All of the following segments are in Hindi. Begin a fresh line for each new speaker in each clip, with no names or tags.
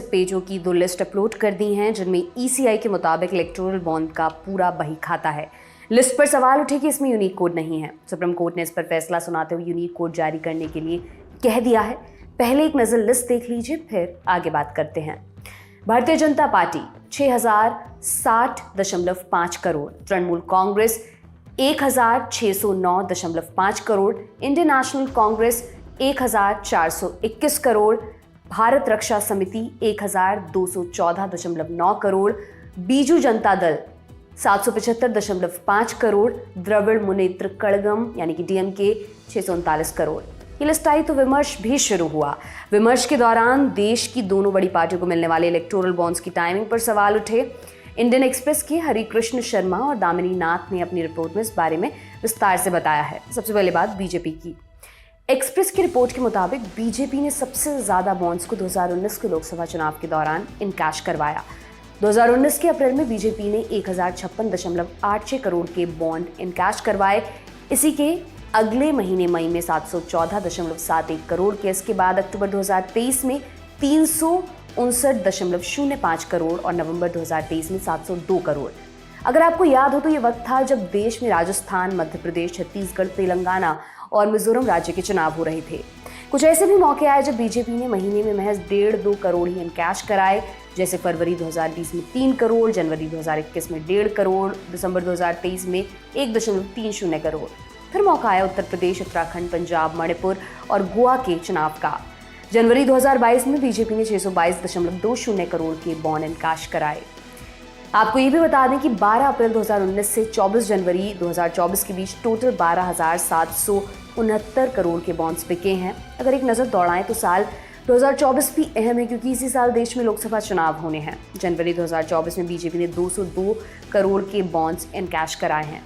एक्सक्लूसिव पेजों की 2 लिस्ट अपलोड कर दी हैं जिनमें ईसीआई के मुताबिक इलेक्टोरल बॉन्ड का पूरा बही खाता है। लिस्ट पर सवाल उठे कि इसमें यूनिक कोड नहीं है। सुप्रीम कोर्ट ने इस पर फैसला सुनाते हुए यूनिक कोड जारी करने के लिए कह दिया है। पहले एक नज़र लिस्ट देख लीजिए, फिर आगे बात करते हैं। Bharatiya Janata Party 6060.5 crore, Trinamool Congress 1609.5 crore, Indian National Congress 1421 crore, Bharat Raksha Samiti 1214.9 crore, Biju Janata Dal 775.5 crore, Dravid Munnetra Kazhagam यानी कि डीएमके 639 करोड़। ये लिस्ट आई तो विमर्श भी शुरू हुआ। विमर्श के दौरान देश की दोनों बड़ी पार्टियों को मिलने वाले इलेक्टोरल बॉन्ड्स की टाइमिंग पर सवाल उठे। इंडियन एक्सप्रेस के हरिकृष्ण शर्मा और दामिनी नाथ ने अपनी रिपोर्ट में इस बारे में विस्तार से बताया है। सबसे पहले बात बीजेपी की। एक्सप्रेस की रिपोर्ट के मुताबिक बीजेपी ने सबसे ज्यादा बॉन्ड्स को 2019 के लोकसभा चुनाव के दौरान इनकैश करवाया। 2019 के अप्रैल में बीजेपी ने 1056.86 करोड़ के बॉन्ड इनकैश करवाए। इसी के अगले महीने मई में 714.71 करोड़ के, इसके बाद अक्टूबर 2023 में 359.05 करोड़ और नवंबर 2023 में 702 करोड़। अगर आपको याद हो तो ये वक्त था जब देश में राजस्थान, मध्य प्रदेश, छत्तीसगढ़, तेलंगाना और मिजोरम राज्य के चुनाव हो रहे थे। कुछ ऐसे भी मौके आए जब बीजेपी ने महीने में महज 1.5-2 करोड़ ही इनकैश कराए, जैसे फरवरी 2020 में 3 करोड़, जनवरी 2021 में 1.5 करोड़, दिसंबर 2023 में 1.30 करोड़। फिर मौका आया उत्तर प्रदेश, उत्तराखंड, पंजाब, मणिपुर और गोवा के चुनाव का। जनवरी 2022 में बीजेपी ने 622.20 करोड़ के बॉन्ड इनकैश कराए। आपको ये भी बता दें कि 12 अप्रैल 2019 से 24 जनवरी 2024 के बीच टोटल 12,769 करोड़ के बॉन्ड्स बिके हैं। अगर एक नज़र दौड़ाएं तो साल 2024 भी अहम है क्योंकि इसी साल देश में लोकसभा चुनाव होने हैं। जनवरी 2024 में बीजेपी ने 202 करोड़ के बॉन्ड्स इनकैश कराए हैं।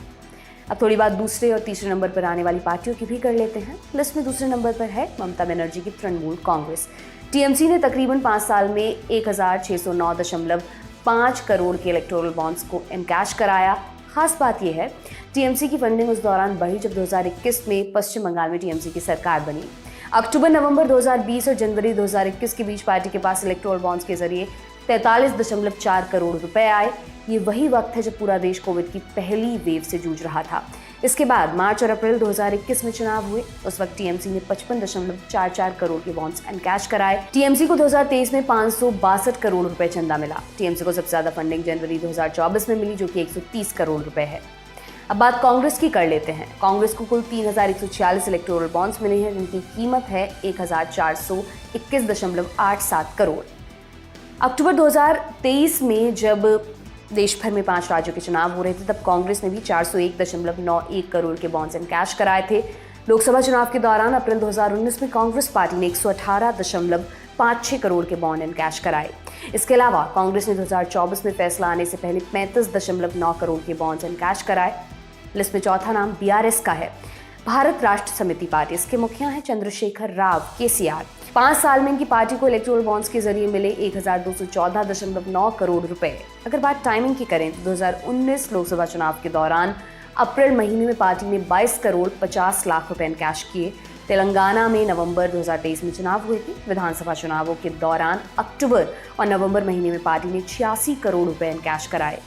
अब थोड़ी बात दूसरे और तीसरे नंबर पर आने वाली पार्टियों की भी कर लेते हैं। लिस्ट में दूसरे नंबर पर है ममता बनर्जी की तृणमूल कांग्रेस। टीएमसी ने तकरीबन 5 साल में 1609.5 करोड़ के इलेक्टोरल बॉन्ड्स को इनकैश कराया। खास बात यह है टीएमसी की फंडिंग उस दौरान बढ़ी जब 2021 में पश्चिम बंगाल में टीएमसी की सरकार बनी। अक्टूबर नवंबर 2020 और जनवरी 2021 के बीच पार्टी के पास इलेक्टोरल बॉन्ड्स के जरिए 43.4 करोड़ रुपए आए। ये वही वक्त है जब पूरा देश कोविड की पहली वेव से जूझ रहा था। इसके बाद मार्च और अप्रैल 2021 में चुनाव हुए। उस वक्त टीएमसी ने 55.44 करोड़ के बॉन्ड्स इनकैश कराए। टीएमसी को 2023 में 562 करोड़ रुपए चंदा मिला। टीएमसी को सबसे ज्यादा फंडिंग जनवरी 2024 में मिली जो कि 130 करोड़ रुपए है। अब बात कांग्रेस की कर लेते हैं। कांग्रेस को कुल 3,146 इलेक्टोरल बॉन्ड्स मिले हैं जिनकी कीमत है 1,421.87 करोड़। अक्टूबर 2023 में जब देश भर में 5 राज्यों के चुनाव हो रहे थे तब कांग्रेस ने भी 401.91 करोड़ के बॉन्ड्स इनकैश कराए थे। लोकसभा चुनाव के दौरान अप्रैल 2019 में कांग्रेस पार्टी ने 118.56 करोड़ के बॉन्ड इनकैश कराए। इसके अलावा कांग्रेस ने 2024 में फैसला आने से पहले 35.9 करोड़ के बॉन्ड्स इनकैश कराए। लिस्ट में चौथा नाम बीआरएस का है, भारत राष्ट्र समिति पार्टी। इसके मुखिया हैं चंद्रशेखर राव केसीआर। 5 साल में इनकी पार्टी को इलेक्टोरल बॉन्ड्स के जरिए मिले 1214.9 करोड़ रुपए। अगर बात टाइमिंग की करें तो 2019 लोकसभा चुनाव के दौरान अप्रैल महीने में पार्टी ने 22 करोड़ 50 लाख रुपए इनकैश किए। तेलंगाना में नवंबर 2023 में चुनाव हुए थे। विधानसभा चुनावों के दौरान अक्टूबर और नवंबर महीने में पार्टी ने 86 करोड़ रुपए इनकैश कराए।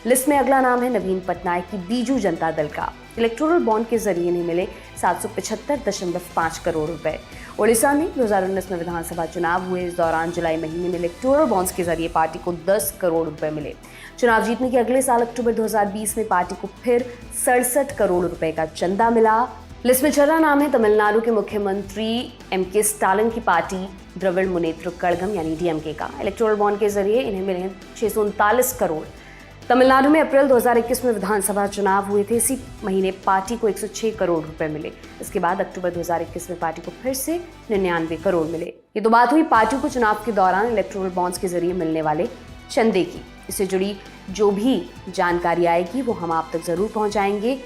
लिस्ट में अगला नाम है नवीन पटनायक की बीजू जनता दल का। इलेक्टोरल बॉन्ड के जरिए इन्हें मिले 775.5 करोड़ रुपए। ओडिशा में 2019 में विधानसभा चुनाव हुए। इस दौरान जुलाई महीने में इलेक्टोरल बॉन्ड्स के जरिए पार्टी को 10 करोड़ रुपए मिले। चुनाव जीतने के अगले साल अक्टूबर 2020 में पार्टी को फिर 67 करोड़ रुपए का चंदा मिला। लिस्ट में चौथा नाम है तमिलनाडु के मुख्यमंत्री एमके स्टालिन की पार्टी द्रविड़ मुनेत्र कड़गम यानी डीएमके का। इलेक्टोरल बॉन्ड के जरिए इन्हें मिले हैं 639 करोड़। तमिलनाडु में अप्रैल 2021 में विधानसभा चुनाव हुए थे। इसी महीने पार्टी को 106 करोड़ रुपए मिले। इसके बाद अक्टूबर 2021 में पार्टी को फिर से 99 करोड़ मिले। ये तो बात हुई पार्टियों को चुनाव के दौरान इलेक्टोरल बॉन्ड्स के जरिए मिलने वाले चंदे की। इससे जुड़ी जो भी जानकारी आएगी वो हम आप तक जरूर पहुंचाएंगे।